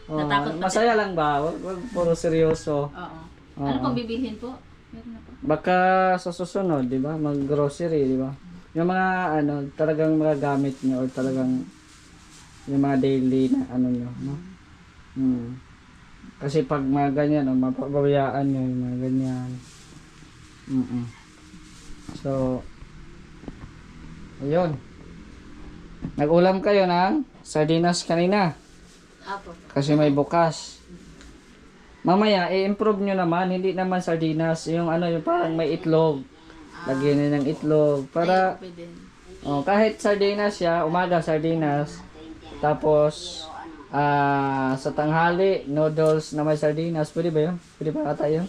Speaker 3: Natakot na
Speaker 1: Masaya lang ba? Huwag puro seryoso.
Speaker 3: Oo. Ano pong bibilhin po? Meron na po.
Speaker 1: Baka sa susunod, di ba? Mag-grocery, di ba? Yung mga ano, talagang magagamit nyo or talagang yung mga daily na ano nyo, no? Kasi pag mga ganyan, mapabayaan nyo yung mga ganyan. So, ayun. Nag-ulam kayo ng sardinas kanina.
Speaker 3: Apo.
Speaker 1: Kasi may bukas. Mamaya, i-improve nyo naman. Hindi naman sardinas. Yung ano, yung parang may itlog. Lagyan nyo ng itlog. Para,
Speaker 3: Ay, pwede.
Speaker 1: kahit sardinas siya, umaga sardinas. Tapos, sa tanghali, noodles na may sardinas. Pwede ba yun? Pwede ba ata yun?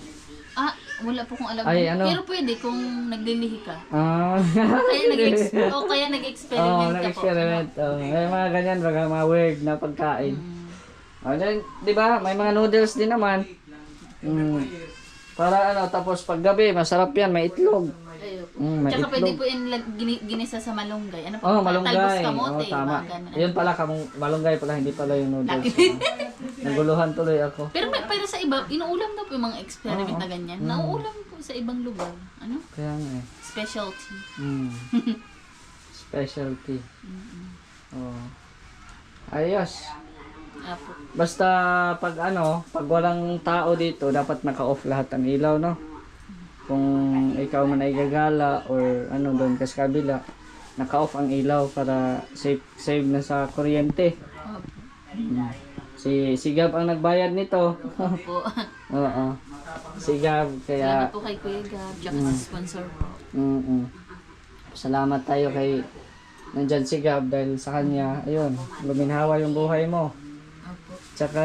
Speaker 3: Wala po kong alam.
Speaker 1: Ay, ano?
Speaker 3: Pero pwede kung naglilihi ka. Kaya nag-experiment ka po.
Speaker 1: nag-experiment. May mga ganyan, mga weird na pagkain. Then, di ba? May mga noodles din naman. Para ano, tapos paggabi, masarap yan, may itlog.
Speaker 3: Ayoko.
Speaker 1: May
Speaker 3: Tsaka pwede
Speaker 1: itlog.
Speaker 3: po yung ginisa sa malunggay. Ano po?
Speaker 1: Oh,
Speaker 3: Talbos
Speaker 1: malunggay.
Speaker 3: kamote.
Speaker 1: Tama.
Speaker 3: mga ganun.
Speaker 1: Yun pala, malunggay pala, hindi pala yung noodles. Naguluhan tuloy ako.
Speaker 3: Pero sa iba, inuulam daw po yung mga experiment na ganyan. Nauulam po sa ibang lugar. Ano?
Speaker 1: Kaya nga eh.
Speaker 3: Specialty.
Speaker 1: Specialty. Oh. Ayos.
Speaker 3: Apo.
Speaker 1: Basta pag walang tao dito, dapat naka-off lahat ang ilaw, no? Kung ikaw man ay gagala or doon ka sa kabila, naka-off ang ilaw para save na sa kuryente.
Speaker 3: Apo.
Speaker 1: Si Gab ang nagbayad nito.
Speaker 3: Opo.
Speaker 1: Oo. Si Gab, kaya
Speaker 3: Salamat po kay Kuya Gab. Tsaka sa sponsor po.
Speaker 1: Salamat tayo kay nandyan si Gab dahil sa kanya, ayun, luminhawa yung buhay mo.
Speaker 3: Opo.
Speaker 1: Tsaka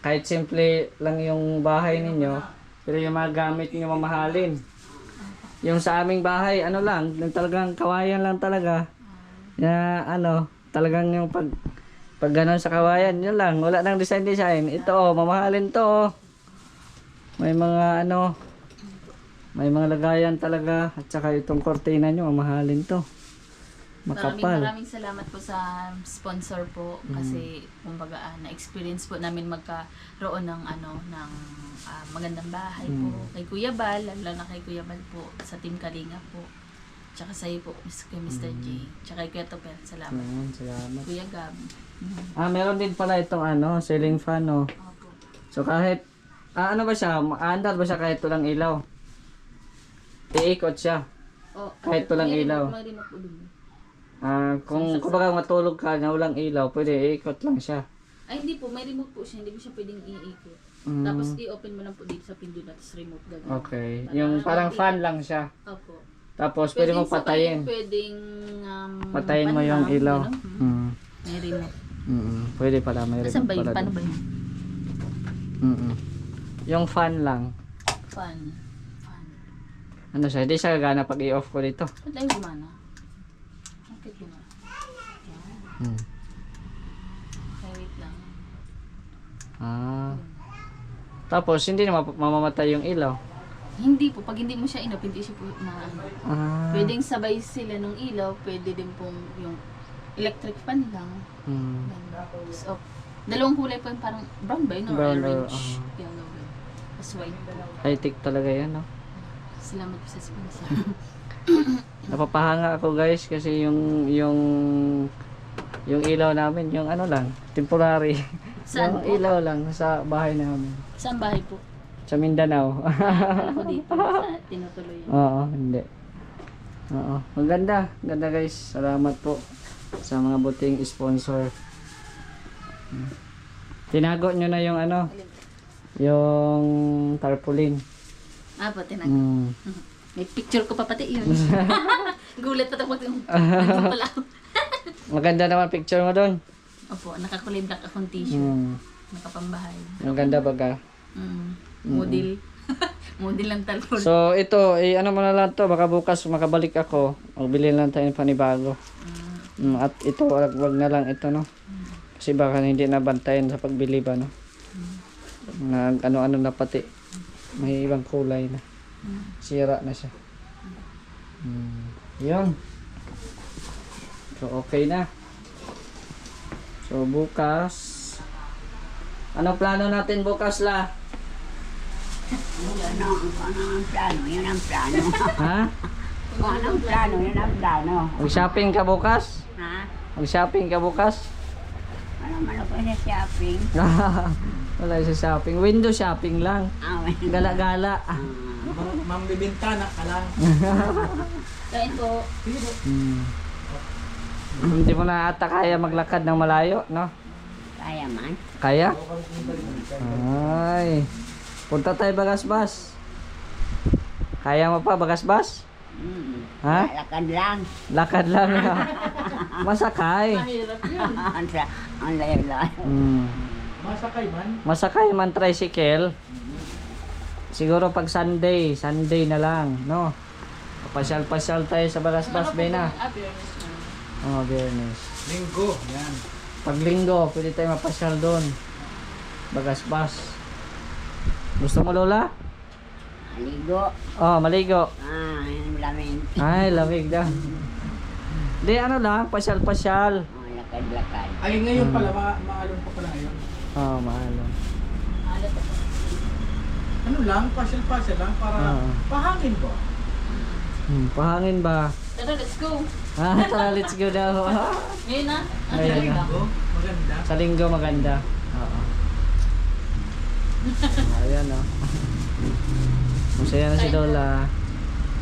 Speaker 1: kahit simple lang yung bahay ninyo, pero yung mga gamit nyo mamahalin. Yung sa aming bahay, yung talagang kawayan lang talaga. Na talagang yung pag ganon sa kawayan, yun lang, wala nang design. Ito mamahalin to. May mga may mga lagayan talaga at saka itong kortina nyo, mamahalin to. Makapal.
Speaker 3: Maraming salamat po sa sponsor po kasi kumbaga na-experience po namin magkaroon ng magandang bahay po kay Kuya Bal, lalo na kay Kuya Bal po sa Team Kalinga po. Tsaka sa iyo po, kay Mr. J. Tsaka kay Kuya Topper, salamat.
Speaker 1: Salamat.
Speaker 3: Kuya Gab.
Speaker 1: Meron din pala itong ceiling fan, no.
Speaker 3: Opo.
Speaker 1: So kahit ba siya? Maandar ba siya kahit walang ilaw? Iikot siya. Kahit walang ilaw.
Speaker 3: May remote po dun.
Speaker 1: Kung kumbaga matulog ka na walang ilaw, pwede iikot lang siya.
Speaker 3: Ay hindi po, may remote po siya, hindi mo siya pwedeng iikot. Tapos i-open mo lang po dito sa pinto na tapos remote gagawin.
Speaker 1: Okay. Yung parang fan lang siya.
Speaker 3: Opo.
Speaker 1: Tapos pwede mong patayin.
Speaker 3: Pwedeng
Speaker 1: Patayin mo yung
Speaker 3: panlang,
Speaker 1: ilaw.
Speaker 3: ano? May remote.
Speaker 1: Pwede pala, may
Speaker 3: Saan ba
Speaker 1: remote
Speaker 3: yun?
Speaker 1: pala.
Speaker 3: Paano ba yun?
Speaker 1: Yung fan lang.
Speaker 3: Fan.
Speaker 1: Siya? Hindi siya gagana pag i-off ko dito.
Speaker 3: Ba't tayo gumana? Okay, gumana. Okay, wait lang.
Speaker 1: Tapos hindi na mamamatay yung ilaw.
Speaker 3: Hindi po, pag hindi mo siya inop, hindi siya po
Speaker 1: Ah.
Speaker 3: Pwedeng sabay sila nung ilaw, pwede din pong yung electric fan lang. So, dalawang kulay po yung parang brown ba yun or
Speaker 1: Brown or,
Speaker 3: orange? Yellow ba yun? Tapos white po.
Speaker 1: High-tech talaga yan, no?
Speaker 3: Salamat po sa sponsor.
Speaker 1: Napapahanga ako guys kasi yung ilaw namin, yung temporary.
Speaker 3: Saan
Speaker 1: yung
Speaker 3: po?
Speaker 1: ilaw lang sa bahay namin.
Speaker 3: Saan bahay po?
Speaker 1: Sa Mindanao.
Speaker 3: Ako dito, sa tinutuloy yun.
Speaker 1: Oo, hindi. Oo. Ang ganda. Ganda guys. Salamat po sa mga buting sponsor. Tinago nyo na yung yung tarpaulin.
Speaker 3: Po, tinag. May picture ko pa pati yun. Gulat pa tapos pala ako.
Speaker 1: Maganda naman picture mo doon.
Speaker 3: Opo, nakakulay black akong t-shirt. Nakapambahay.
Speaker 1: Ang ganda baga.
Speaker 3: Model. Model lang talpon.
Speaker 1: So ito, mo na lang to, baka bukas makabalik ako. Magbili lang tayo ng panibago. At ito, wag na lang ito, no? Kasi baka hindi nabantayan sa pagbili ba, no? Ano na pati. May ibang kulay na. Sira na siya. Yun. So okay na. So bukas, ano plano natin bukas la?
Speaker 4: Yun ang plano, yun ang plano.
Speaker 1: Ha?
Speaker 4: Yun ang plano, yun ang plano.
Speaker 1: Mag-shopping ka bukas?
Speaker 4: Ha?
Speaker 1: Mag-shopping ka bukas?
Speaker 4: Ano man ako sa shopping?
Speaker 1: Wala sa shopping. Window shopping lang. Gala-gala.
Speaker 2: Ma'am, bibintana ka lang.
Speaker 3: Kain po.
Speaker 1: Hindi mo na ata kaya maglakad ng malayo, no?
Speaker 4: Kaya man.
Speaker 1: Kaya? Ay. Punta tayo Bagasbas. Kaya mo pa Bagasbas? Ha?
Speaker 4: Lakad lang.
Speaker 1: Lakad lang. Masakay.
Speaker 3: Mahirap yun.
Speaker 4: Ang layo-layo.
Speaker 2: Masakay man.
Speaker 1: Masakay man tricycle. Siguro pag Sunday na lang, no? Pasyal-pasyal tayo sa Bagasbas, Bena.
Speaker 3: Fairness na.
Speaker 1: Oh, Biyernes.
Speaker 2: Linggo. Yan.
Speaker 1: Pag linggo, pwede tayo mapasyal doon. Bagasbas. Gusto mo, Lola?
Speaker 4: Aligo.
Speaker 1: Oh, maligo.
Speaker 4: Yung lamig.
Speaker 1: Ay, lamig daw. Di, ano lang, pasyal-pasyal.
Speaker 4: Lakad-lakad.
Speaker 2: Ay, ngayon pala, maalon pa pala ngayon.
Speaker 1: Oh, mahal.
Speaker 2: Ano lang, pasyal-pasyal lang para
Speaker 1: Oo.
Speaker 2: pahangin ko.
Speaker 1: Pahangin ba?
Speaker 3: Tara, let's go.
Speaker 1: Tara, let's go daw.
Speaker 3: Ngayon na.
Speaker 1: Ngayon na.
Speaker 2: Oh, maganda.
Speaker 1: Sa linggo maganda. Oo. Ayan, oh. Masaya na si Lola.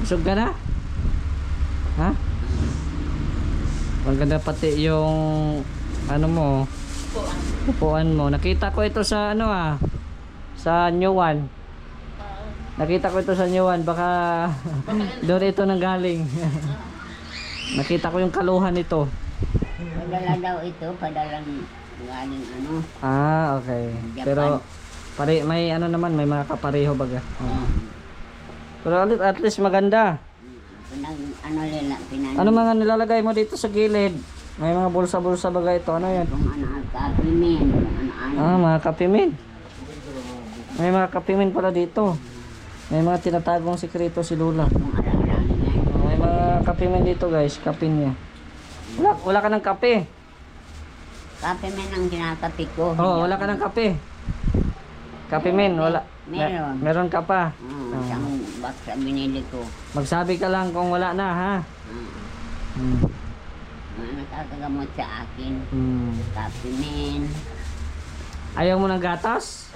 Speaker 1: Busog ka na? Ha? Maganda pati yung ano mo, upuan mo. Nakita ko ito sa ano sa New One. Nakita ko ito sa New One. Baka doon ito nanggaling. Nakita ko yung kaluhan nito.
Speaker 4: Padala daw ito, padalang galing ano.
Speaker 1: Okay.
Speaker 4: Japan.
Speaker 1: Pero may ano naman, may mga kapareho baga. Oo. Pero at least maganda.
Speaker 4: Ano nila,
Speaker 1: Ano mga nilalagay mo dito sa gilid? May mga bulsa-bulsa baga ito. Ano yan?
Speaker 4: Kung ano ang kapimin, kung ano-ano.
Speaker 1: Mga kapimin. May mga kapimin pala dito. May mga tinatagong sikreto si Lola.
Speaker 4: Kung ano-ano yan.
Speaker 1: May mga kapimin dito guys. Kapin niya. Wala ka ng kape.
Speaker 4: Kapimin ang kinakapi ko.
Speaker 1: Wala ka ng kape. Kapimin, wala.
Speaker 4: Meron.
Speaker 1: Meron ka pa.
Speaker 4: Isang box ang binili ko.
Speaker 1: Magsabi ka lang kung wala na ha.
Speaker 4: Mga nakakagamot sa akin. Kapimin.
Speaker 1: Ayaw mo ng gatas?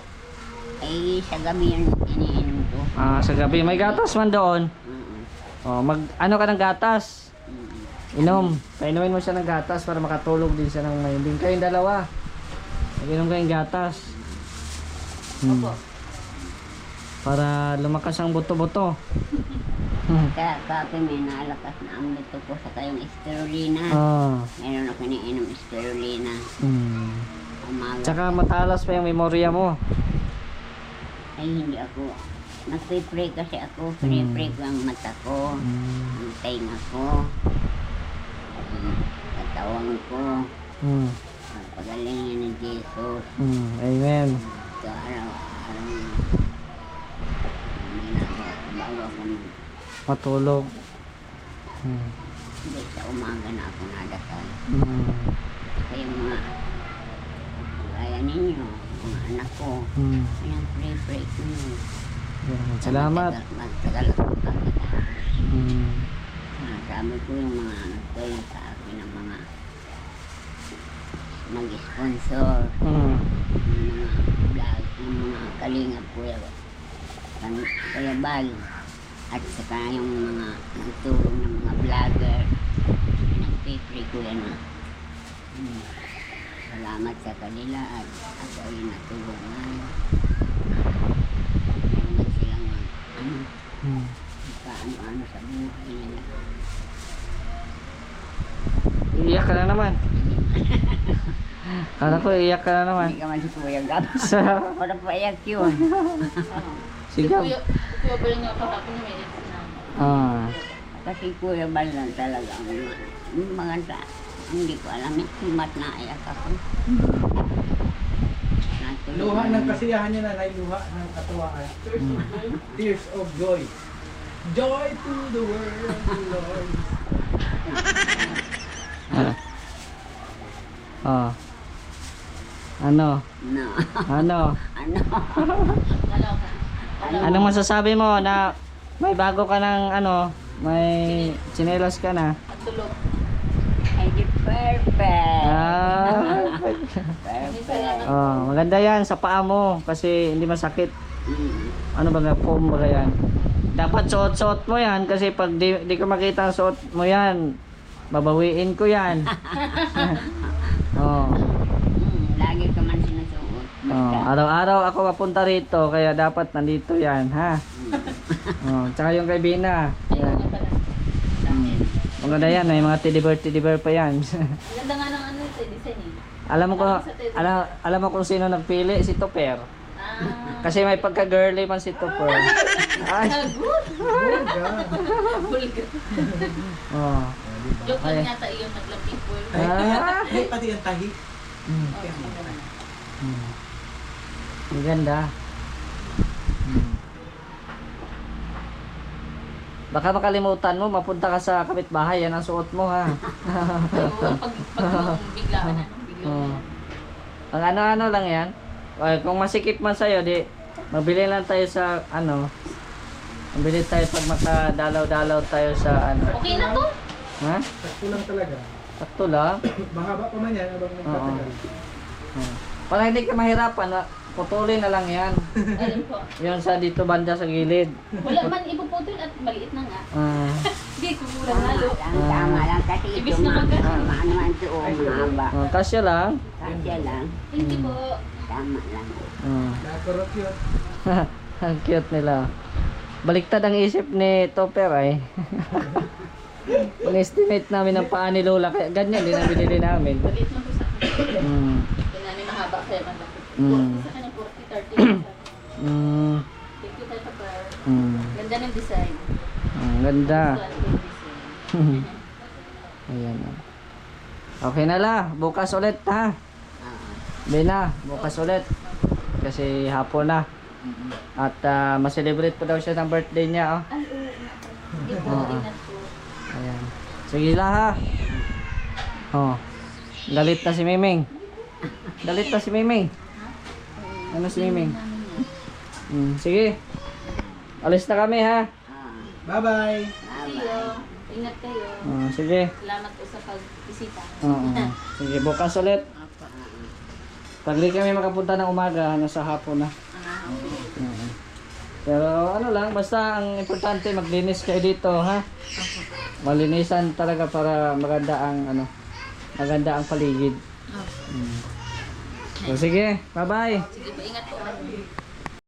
Speaker 4: Ay, sa gabi yun iniinom ko.
Speaker 1: Sa gabi. May gatas man doon. Ano ka ng gatas? Inom. Painumin mo siya ng gatas para makatulog din siya ng mahimbing. Kayong dalawa. Mag-inom kayong gatas. Para lumakas ang buto-buto.
Speaker 4: Kaya kapimin, nalakas na ang luto ko sa kayong spirulina. Meron ako iniinom spirulina. Umaga.
Speaker 1: Tsaka matalas pa yung memorya mo.
Speaker 4: Ay, hindi ako. Nagpe-pray kasi ako. Pray-pray ko ang mata ko. Ang tainga ko. Ang katawan ko. Ang pagalingin ng Jesus.
Speaker 1: Amen.
Speaker 4: Ito araw-araw. May nagawa ko bago ako
Speaker 1: Matulog.
Speaker 4: hindi sa umaga na ako nadasal. Kasi yung mga gaya ninyo, mga anak ko, kanyang pray-pray ko yun.
Speaker 1: Salamat.
Speaker 4: Magtagal ako pagkita. Sabi ko yung mga nagtulong sa akin ng mga nag-sponsor, yung mga vlog, yung mga kalingap Kuya Bal, at saka yung mga nagtulong ng mga vlogger, nagpipray ko yan salamat sa kanila at ako ay natulungan. Meron silang ano sa buhay nila.
Speaker 1: Iiyak ka na naman. Kala ko iiyak ka na naman.
Speaker 4: Hindi ka man si Kuya Gab. Wala pa iyak yun.
Speaker 1: Sige.
Speaker 3: Kuya ba yung nakakapin na may namin?
Speaker 4: Kasi Kuya Bal lang talaga ang maganda. Hindi ko alam ba't naiyak ako.
Speaker 2: Luha ng kasiyahan niya na, luha ng katuwaan. Tears of joy. Joy to the world, Lord.
Speaker 1: Ano?
Speaker 4: No.
Speaker 1: Ano?
Speaker 4: Ano?
Speaker 1: Anong masasabi mo na may bago ka ng may tsinelas ka na?
Speaker 3: At tulog.
Speaker 4: Ay, di perfect.
Speaker 3: Perfect.
Speaker 1: Maganda yan sa paa mo kasi hindi masakit. Ano ba nga, foam ba yan? Dapat suot-suot mo yan kasi pag di ko makita ang suot mo yan, babawiin ko yan.
Speaker 4: Lagi ka man sinusuot.
Speaker 1: Araw-araw ako mapunta rito kaya dapat nandito yan, ha? Tsaka yung kay Bina. Yan. Maganda yan, may mga teddy bear pa yan.
Speaker 3: Ganda nga ng design eh.
Speaker 1: alam mo kung sino nagpili? Si Topper. Kasi may pagka-girly man si Topper. Ay.
Speaker 3: Bulga. Joke lang yata iyon, naglapit po.
Speaker 2: Ay, pati ang tahi.
Speaker 1: Mm.
Speaker 3: Oh, ang ganda.
Speaker 1: Mm. Ang ganda. Mm. Baka makalimutan mo, mapunta ka sa kapitbahay, yan ang suot mo ha.
Speaker 3: Oo, pag bigla ka na, bigla ka
Speaker 1: Oo.
Speaker 3: na.
Speaker 1: Ang ano-ano lang yan. Ay, kung masikip man sa'yo, di, mabili lang tayo sa, ano, mabili tayo pag makadalaw-dalaw tayo sa, ano.
Speaker 3: Okay na to?
Speaker 1: Ha?
Speaker 2: Sakto lang talaga.
Speaker 1: Sakto lang.
Speaker 2: Mahaba pa man yan habang nagtatagal.
Speaker 1: Para hindi ka mahirapan, putulin na lang yan.
Speaker 3: Alam ko.
Speaker 1: Yun sa dito banda sa gilid.
Speaker 3: Wala man ipuputol at maliit na nga.
Speaker 1: Ah,
Speaker 3: Hindi, kukulang lalo.
Speaker 4: Tama lang kasi
Speaker 3: Ibis
Speaker 4: ito
Speaker 3: na magka-
Speaker 4: maano man ito mahaba.
Speaker 1: kasya lang.
Speaker 4: Kasya lang.
Speaker 3: Hindi po.
Speaker 4: Tama lang.
Speaker 2: Nakurot yun.
Speaker 1: Ang cute nila. Baliktad ang isip ni Topper ay. In-estimate namin ang paa ni Lola, kaya ganyan din ang binili namin.
Speaker 3: Maliit lang po sa akin.
Speaker 1: Mm.
Speaker 3: Tinani mahaba kaya malaki.
Speaker 1: Mm.
Speaker 3: 40 sa kanya, 40, 30.
Speaker 1: Mm.
Speaker 3: Thank you tayo pa.
Speaker 1: Mm.
Speaker 3: Ganda ng design.
Speaker 1: Ang ganda.
Speaker 3: Gusto ang design.
Speaker 1: Ayan. Okay na la, bukas ulit ha. Bina, bukas ulit. Kasi hapon na. At ma-celebrate pa daw siya ng birthday niya. Oh.
Speaker 3: Ay, oo. Hindi po,
Speaker 1: Oo.
Speaker 3: ingat po.
Speaker 1: Ayan. Sige la ha. Oh. Galit na si Miming. Galit na si Miming. Ano si Miming? Sige. Alis na kami ha.
Speaker 2: Bye-bye.
Speaker 3: See you. Ingat kayo.
Speaker 1: Sige.
Speaker 3: Salamat po sa pagbisita.
Speaker 1: Oo. Sige, bukas ulit. Pag di kami makapunta ng umaga, nasa hapon na. Oo. Pero ano lang, basta ang importante maglinis kayo dito, ha? Malinisan talaga para maganda ang maganda ang paligid. So, sige, bye-bye.
Speaker 3: Sige po.